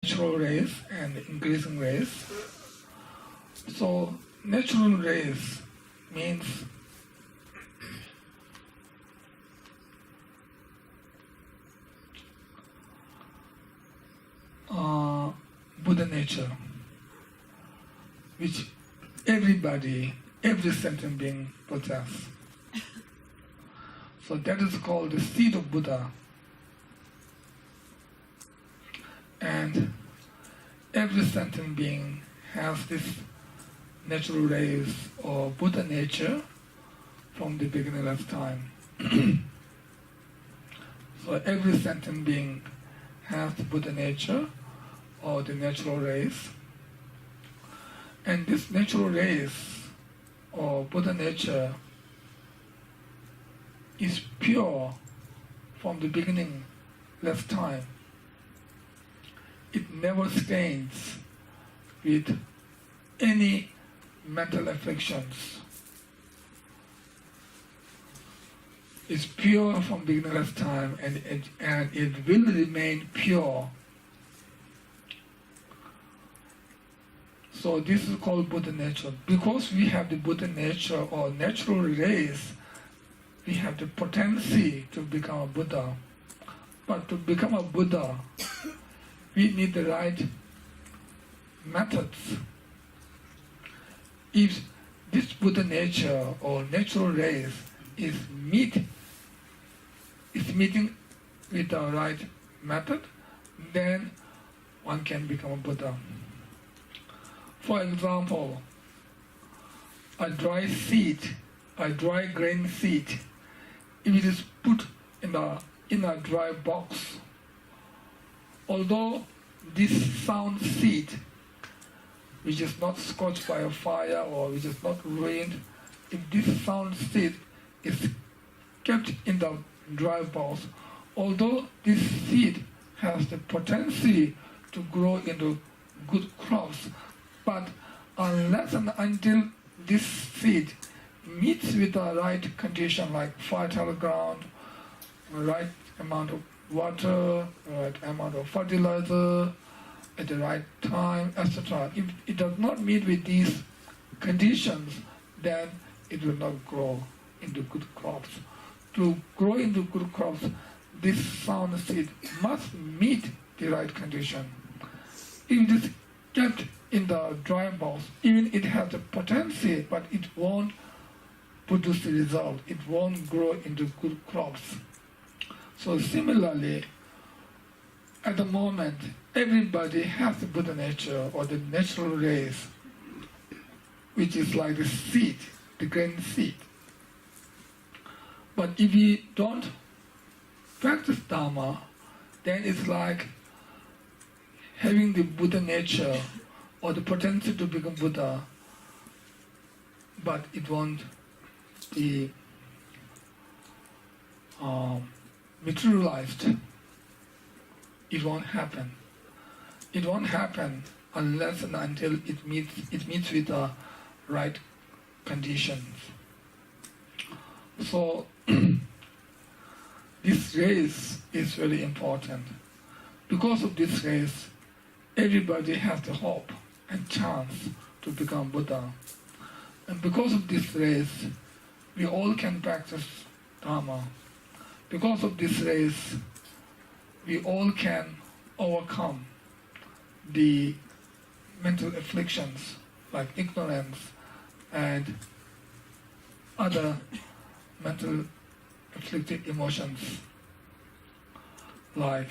natural race and increasing race. So natural race means Buddha nature, which everybody, every sentient being possesses. So that is called the seed of Buddha. And every sentient being has this natural race or Buddha nature from the beginning of time. So every sentient being has the Buddha nature or the natural race. And this natural race or Buddha nature is pure from the beginning of time. It never stains with any mental afflictions. It's pure from beginning of time, and it will remain pure. So this is called Buddha nature. Because we have the Buddha nature or natural race, we have the potency to become a Buddha. But to become a Buddha, we need the right methods. If this Buddha nature or natural race is meeting with the right method, then one can become a Buddha. For example, a dry grain seed, if it is put in a dry box, although this sound seed, which is not scorched by a fire or which is not ruined, if this sound seed is kept in the dry box, although this seed has the potency to grow into good crops, but unless and until this seed meets with the right condition like fertile ground, right amount of water, right amount of fertilizer, at the right time, etc. If it does not meet with these conditions, then it will not grow into good crops. To grow into good crops, this sound seed must meet the right condition. If it is kept in the dry box, even it has the potency, but it won't produce the result. It won't grow into good crops. So similarly, at the moment, everybody has the Buddha nature or the natural race, which is like the seed, the grain seed. But if we don't practice Dharma, then it's like having the Buddha nature or the potential to become Buddha, but it won't be materialized. It won't happen. It won't happen unless and until it meets with the right conditions. So this race is very important. Because of this race, everybody has the hope and chance to become Buddha. And because of this race, we all can practice Dharma. Because of this race, we all can overcome the mental afflictions like ignorance and other mental afflicted emotions like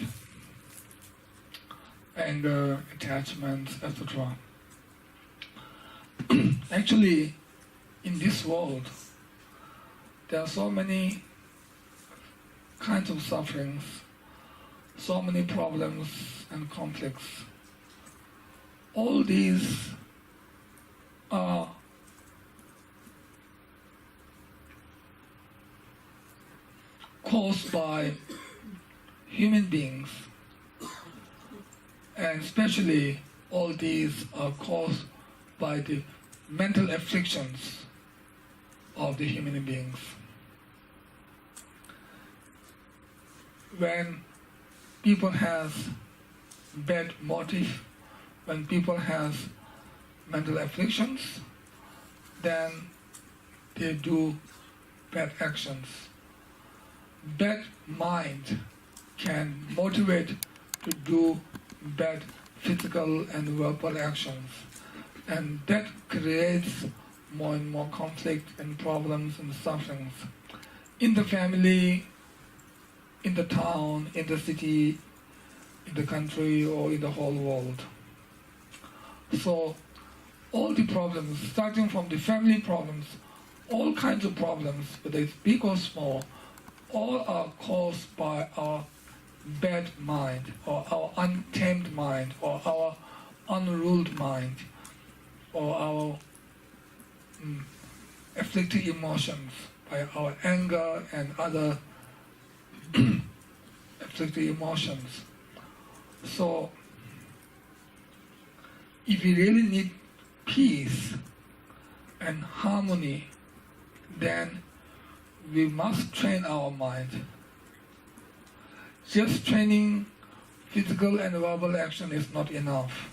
anger, attachments, etc. Actually, in this world, there are so many kinds of sufferings, so many problems and conflicts. All these are caused by human beings, and especially all these are caused by the mental afflictions of the human beings. When people have bad motive, when people have mental afflictions, then they do bad actions. Bad mind can motivate to do bad physical and verbal actions, and that creates more and more conflict and problems and sufferings in the family, in the town, in the city, in the country, or in the whole world. So all the problems, starting from the family problems, all kinds of problems, whether it's big or small, all are caused by our bad mind, or our untamed mind, or our unruled mind, or our afflicted emotions, by our anger and other afflicted emotions. So, if we really need peace and harmony, then we must train our mind. Just training physical and verbal action is not enough.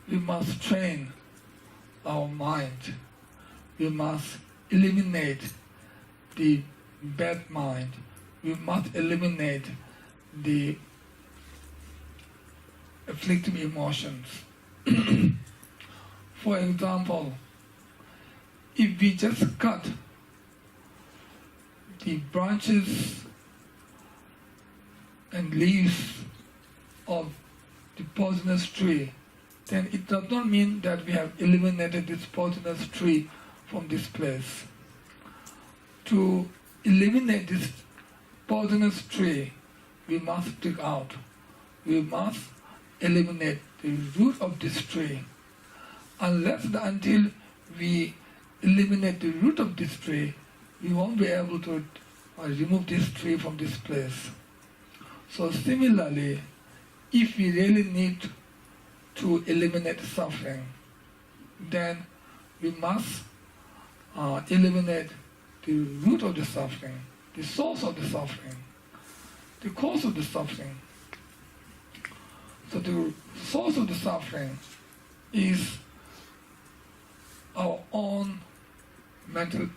We must train our mind. We must eliminate the bad mind. We must eliminate the afflictive emotions. For example, if we just cut the branches and leaves of the poisonous tree, then it does not mean that we have eliminated this poisonous tree from this place. To eliminate this poisonous tree, we must dig out. We must eliminate the root of this tree. Unless and until we eliminate the root of this tree, we won't be able to remove this tree from this place. So similarly, if we really need to eliminate suffering, then we must eliminate the root of the suffering, the source of the suffering, the cause of the suffering. So the source of the suffering is our own mental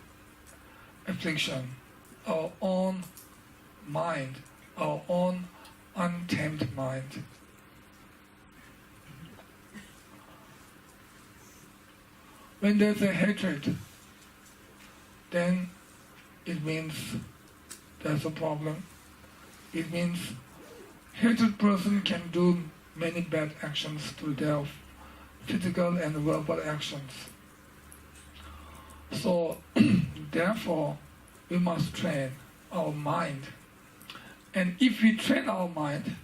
affliction, our own mind, our own untamed mind. When there's a hatred, then it means there's a problem. It means hatred person can do many bad actions through their physical and verbal actions. So, therefore, we must train our mind. And if we train our mind,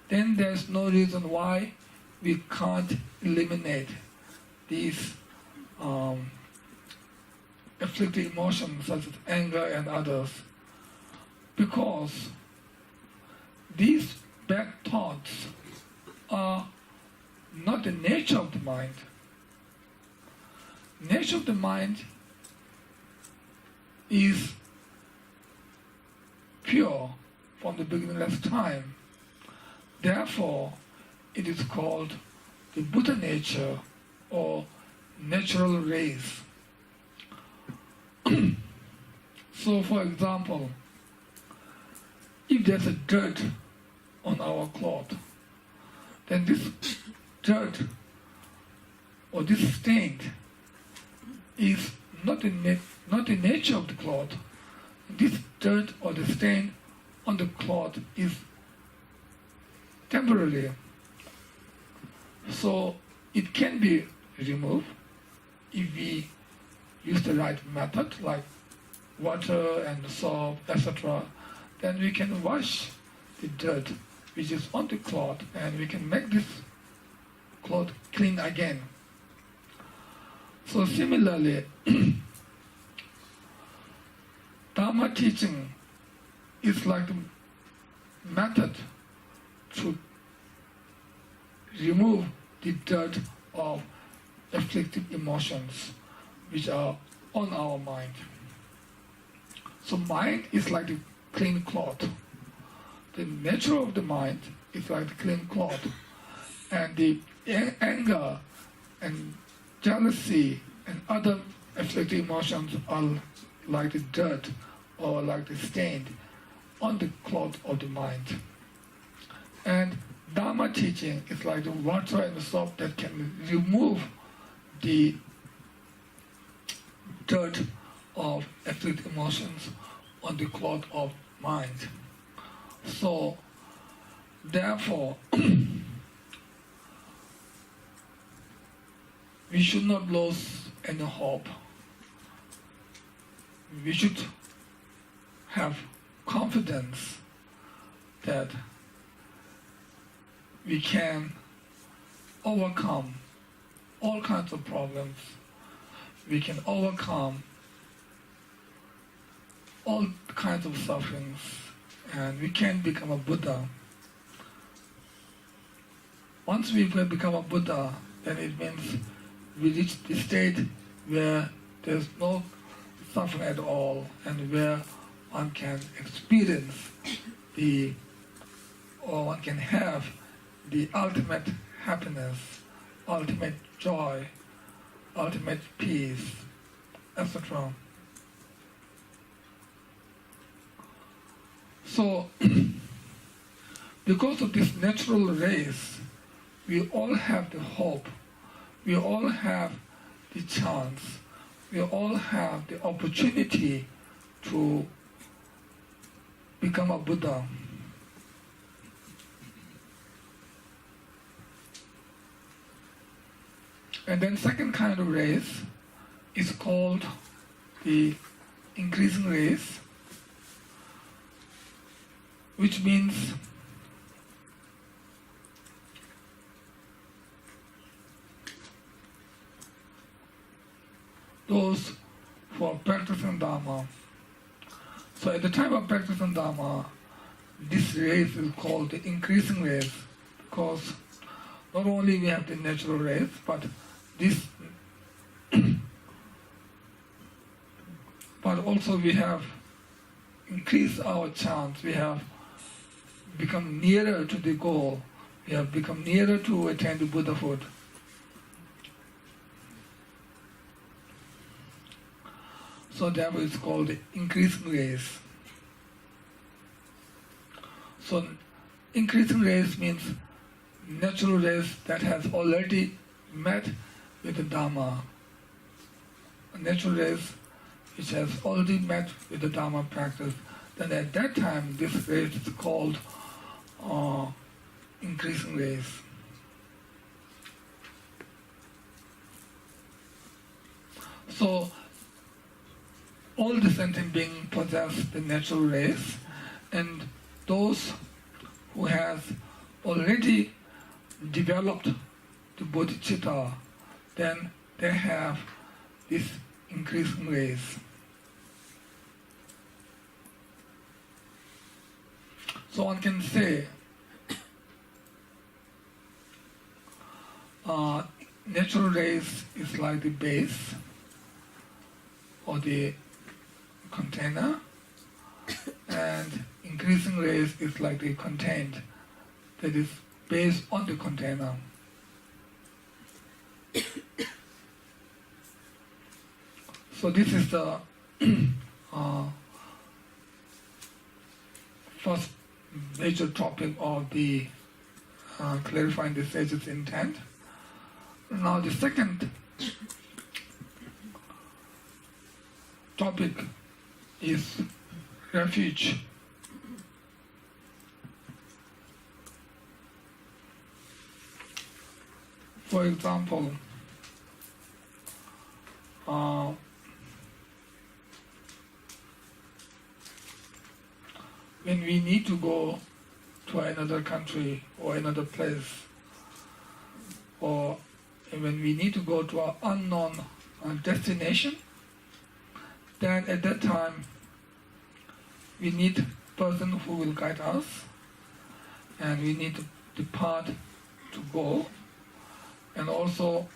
then there's no reason why we can't eliminate these afflicted emotions such as anger and others. Because these bad thoughts are not the nature of the mind. Nature of the mind is pure from the beginningless time. Therefore, it is called the Buddha nature or natural race. So, for example, if there's a dirt on our cloth, then this dirt or this stain is not the nature of the cloth. This dirt or the stain on the cloth is temporary. So it can be removed if we use the right method like water and soap, etc. Then we can wash the dirt which is on the cloth and we can make this cloth clean again. So similarly, Dharma teaching is like the method to remove the dirt of afflictive emotions which are on our mind. So mind is like the clean cloth. the nature of the mind is like the clean cloth, and the anger and jealousy and other afflictive emotions are like the dirt or like the stain on the cloth of the mind. And Dharma teaching is like the water and the soap that can remove the dirt of afflictive emotions on the cloth of mind. So, therefore, we should not lose any hope. We should have confidence that we can overcome all kinds of problems. We can overcome all kinds of sufferings, and we can become a Buddha. Once we become a Buddha, then it means we reach the state where there's no suffering at all, and where one can experience or one can have the ultimate happiness, ultimate joy, ultimate peace, etc. So, because of this natural race, we all have the hope, we all have the chance, we all have the opportunity to become a Buddha. And then second kind of race is called the increasing race, which means those who are practicing Dharma. So at the time of practicing Dharma, this race is called the increasing race, because not only we have the natural race, but but also we have increased our chance, we have become nearer to the goal, we have become nearer to attain the Buddhahood. So therefore it's called the increasing race. So increasing race means natural race that has already met with the Dharma. A natural race which has already met with the Dharma practice. Then at that time this race is called increasing race. So all the sentient beings possess the natural race, and those who have already developed the bodhicitta, then they have this increasing race. So one can say natural race is like the base or the container, and increasing race is like the contained, that is based on the container. So this is the first major topic of the clarifying the sage's intent. Now the second topic is refuge. For example, when we need to go to another country or another place, or when we need to go to an unknown destination, then at that time we need a person who will guide us, and we need the path to go, and also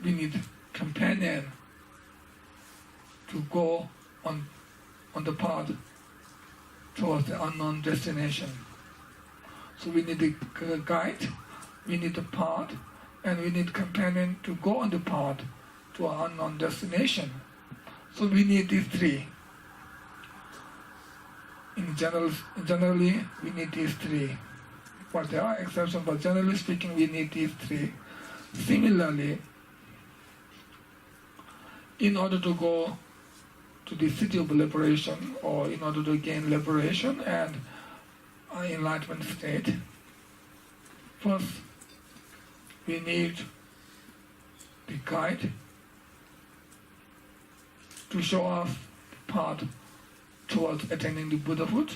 we need companion to go on the path towards the unknown destination. So we need a guide, we need a path, and we need companion to go on the path to our unknown destination. So we need these three. Generally, we need these three. But there are exceptions, but generally speaking, we need these three. Similarly, in order to go to the city of liberation, or in order to gain liberation and enlightenment state, first we need the guide to show us the path towards attaining the Buddhahood,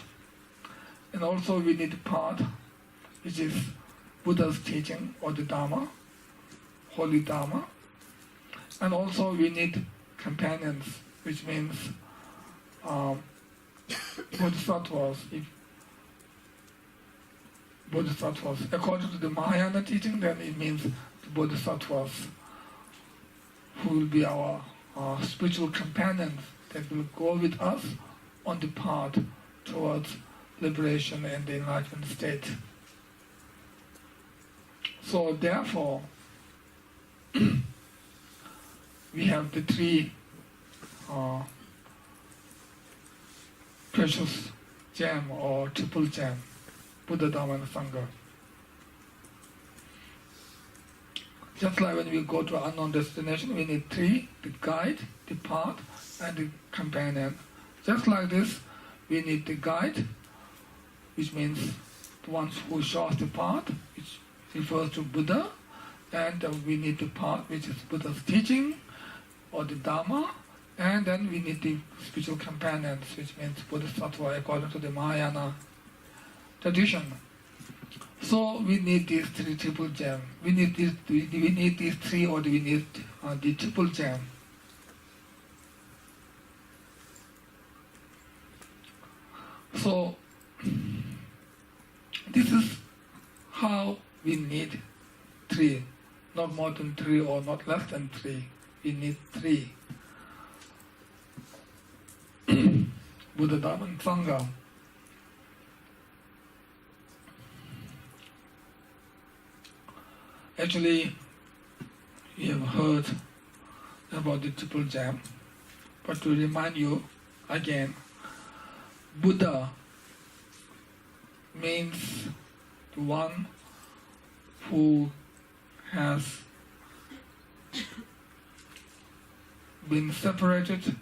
and also we need the path which is Buddha's teaching or the Dharma, holy Dharma, and also we need companions, which means bodhisattvas. Bodhisattvas. According to the Mahayana teaching, then it means the bodhisattvas, who will be our spiritual companions that will go with us on the path towards liberation and the enlightenment state. So therefore, we have the three precious gem or triple gem, Buddha, Dharma and Sangha. Just like when we go to an unknown destination, we need three: the guide, the path, and the companion. Just like this, we need the guide, which means the ones who show us the path, which refers to Buddha, and we need the path, which is Buddha's teaching, or the Dharma, and then we need the spiritual companions, which means Bodhisattva according to the Mahayana tradition. So we need these three triple gem. We need these three, or do we need the triple gem? So this is how we need three, not more than three or not less than three. We need three. Buddha, Dharma and Sangha. Actually, we have heard about the triple gem, but to remind you again, Buddha means the one who has been separated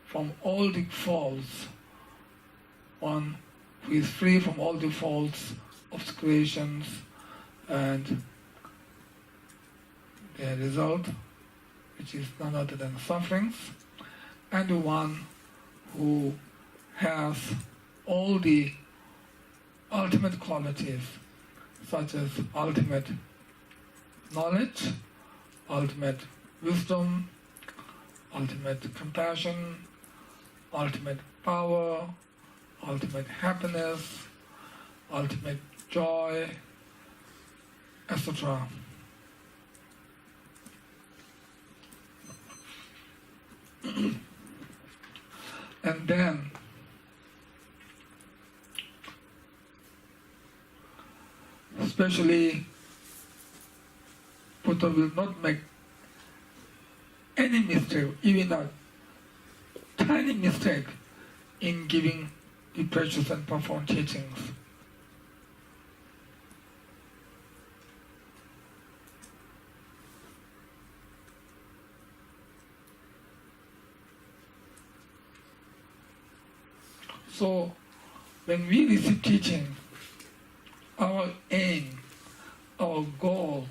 from all the faults, one who is free from all the faults, obscurations, and their result, which is none other than sufferings, and the one who has all the ultimate qualities, such as ultimate knowledge, ultimate wisdom, ultimate compassion, ultimate power, ultimate happiness, ultimate joy, etc. And then especially Buddha will not make any mistake, even a tiny mistake, in giving the precious and profound teachings. So, when we receive teaching, our aim, our goal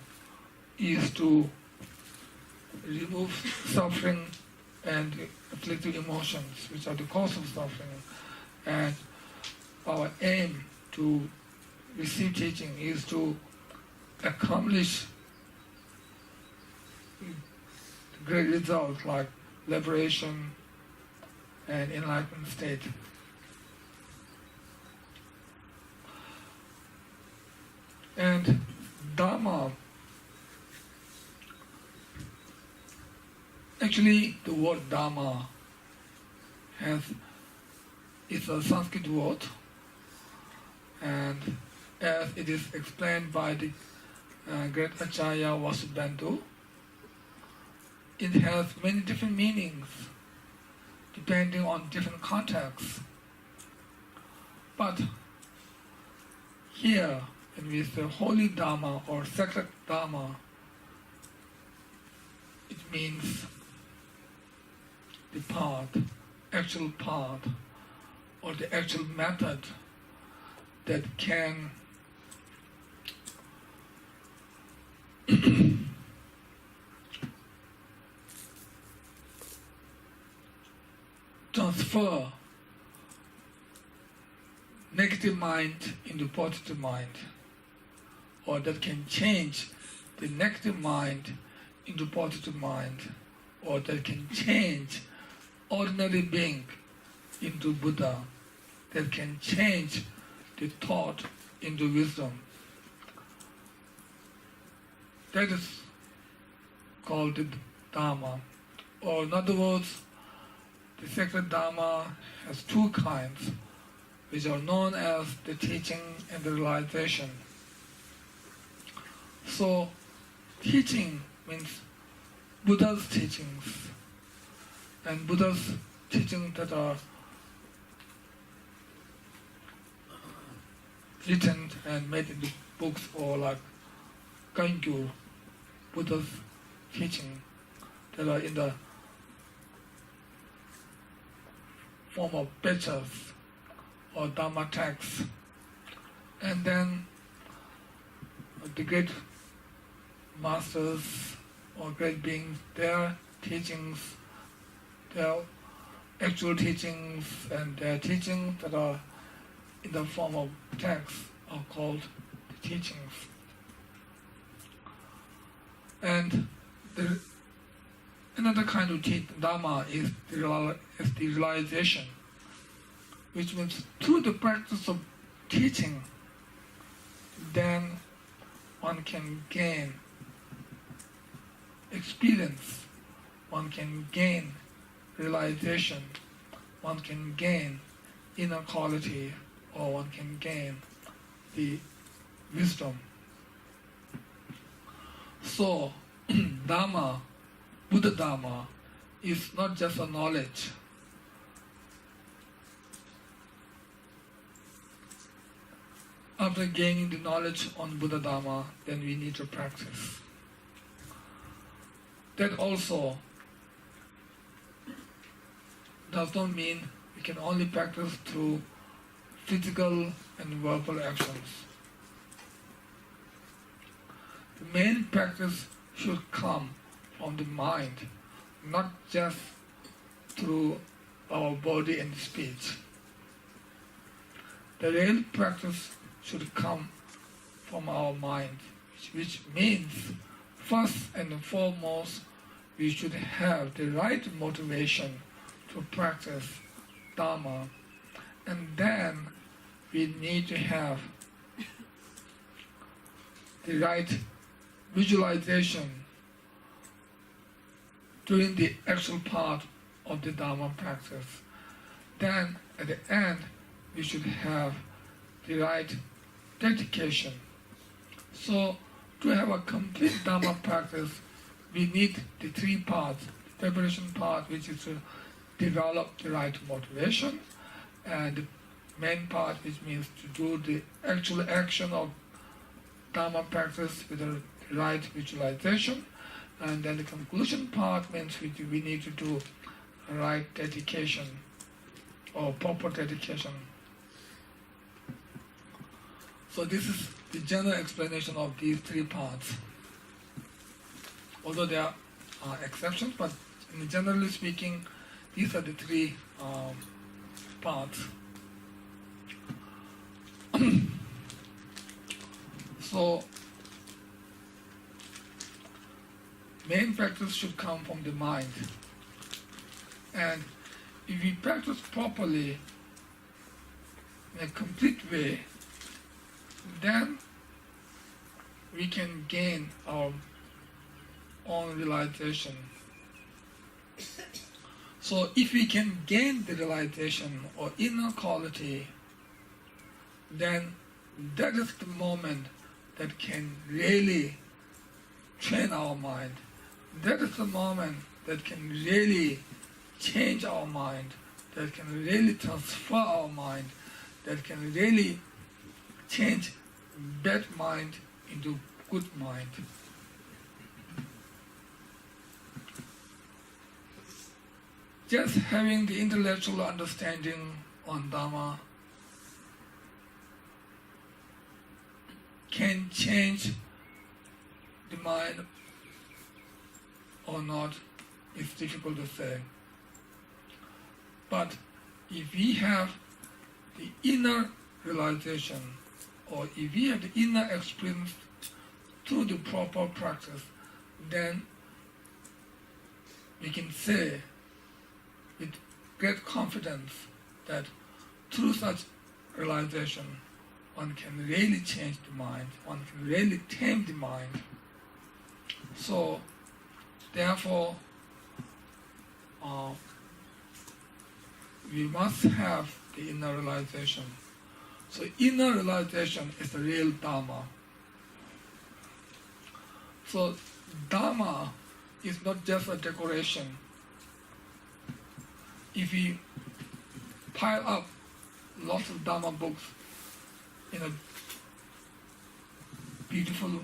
is to remove suffering and afflictive emotions, which are the cause of suffering. And our aim to receive teaching is to accomplish great results like liberation and enlightenment state. And Dharma Actually, the word Dharma is a Sanskrit word, and as it is explained by the great Acharya Vasubandhu, it has many different meanings depending on different contexts. But here, when we say holy Dharma or sacred Dharma, it means the path, actual path, or the actual method that can transfer negative mind into positive mind, or that can change the negative mind into positive mind, or that can change ordinary being into Buddha, that can change the thought into wisdom. That is called the Dharma. Or in other words, the sacred Dharma has two kinds, which are known as the teaching and the realization. So, teaching means Buddha's teachings, and Buddha's teachings that are written and made into books, or like Kangyu, Buddha's teaching that are in the form of pictures or Dharma texts. And then the great masters or great beings, their teachings, their actual teachings and their teachings that are in the form of texts are called the teachings. And another kind of Dharma is the realization, which means through the practice of teaching, then one can gain experience, one can gain realization, one can gain inner quality, or one can gain the wisdom. So, Dharma, Buddha Dharma, is not just a knowledge. After gaining the knowledge on Buddha Dharma, then we need to practice. That also does not mean we can only practice through physical and verbal actions. The main practice should come from the mind, not just through our body and speech. The real practice should come from our mind, which means first and foremost we should have the right motivation to practice Dharma, and then we need to have the right visualization during the actual part of the Dharma practice. Then at the end we should have the right dedication. So to have a complete Dharma practice, we need the three parts. The preparation part, which is to develop the right motivation, and the main part, which means to do the actual action of Dharma practice with the right visualization, and then the conclusion part means we need to do right dedication or proper dedication. So this is the general explanation of these three parts. Although there are exceptions, but generally speaking, these are the three parts. So, main practice should come from the mind. And if we practice properly, in a complete way, then we can gain our own realization. So if we can gain the realization or inner quality, then that is the moment that can really train our mind. That is the moment that can really change our mind, that can really transfer our mind, that can really change bad mind into good mind. Just having the intellectual understanding on Dharma can change the mind or not, it's difficult to say. But if we have the inner realization, or if we have the inner experience through the proper practice, then we can say with great confidence that through such realization, one can really change the mind, one can really tame the mind. So, therefore, we must have the inner realization. So, inner realization is the real Dharma. So, Dharma is not just a decoration. If we pile up lots of Dharma books in a beautiful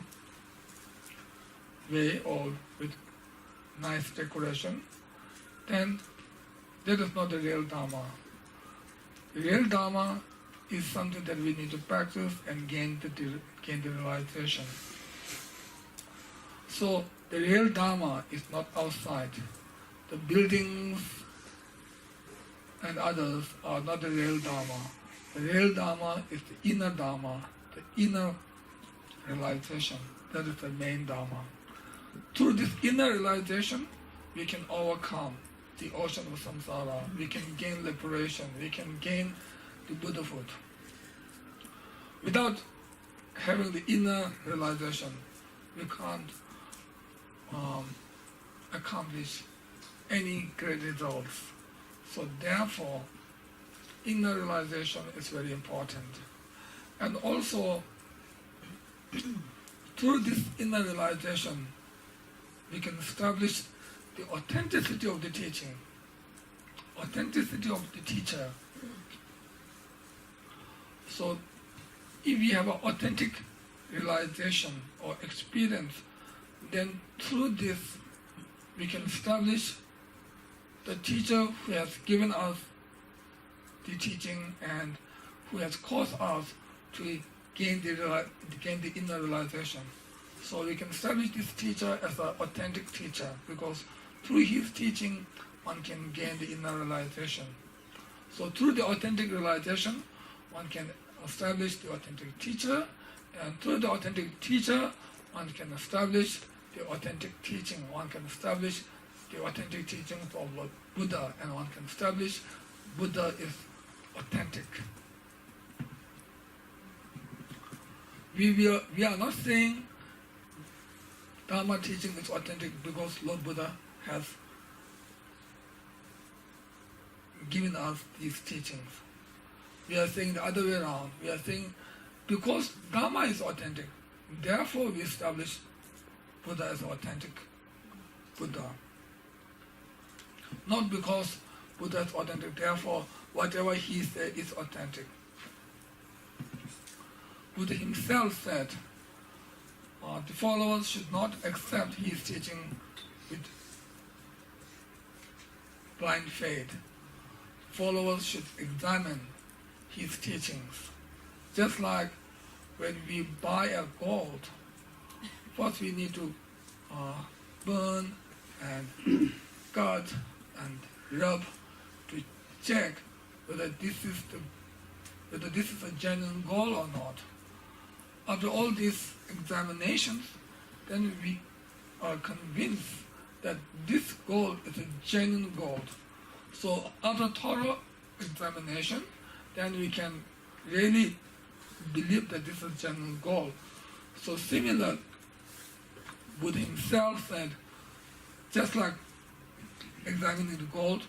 way or with nice decoration, then that is not the real Dharma. The real Dharma is something that we need to practice and gain the realization. So the real Dharma is not outside. The buildings and others are not the real Dharma. The real Dharma is the inner Dharma, the inner realization. That is the main Dharma. Through this inner realization, we can overcome the ocean of samsara. We can gain liberation. We can gain the Buddhahood. Without having the inner realization, we can't accomplish any great results. So therefore, inner realization is very important. And also, through this inner realization, we can establish the authenticity of the teaching, authenticity of the teacher. So if we have an authentic realization or experience, then through this we can establish the teacher who has given us the teaching and who has caused us to gain the inner realization. So we can establish this teacher as an authentic teacher, because through his teaching one can gain the inner realization. So through the authentic realization, one can establish the authentic teacher, and through the authentic teacher, one can establish the authentic teaching. One can establish the authentic teachings of Lord Buddha, and one can establish Buddha is authentic. We are not saying Dharma teaching is authentic because Lord Buddha has given us these teachings. We are saying the other way around. We are saying because Dharma is authentic, therefore we establish Buddha as authentic Buddha. Not because Buddha is authentic, therefore whatever he said is authentic. Buddha himself said the followers should not accept his teaching with blind faith. Followers should examine his teachings. Just like when we buy a gold, first we need to burn and cut and rub to check whether this is a genuine gold or not. After all these examinations, then we are convinced that this gold is a genuine gold. So after thorough examination, then we can really believe that this is genuine gold. So similar, Buddha himself said, just like examining the gold,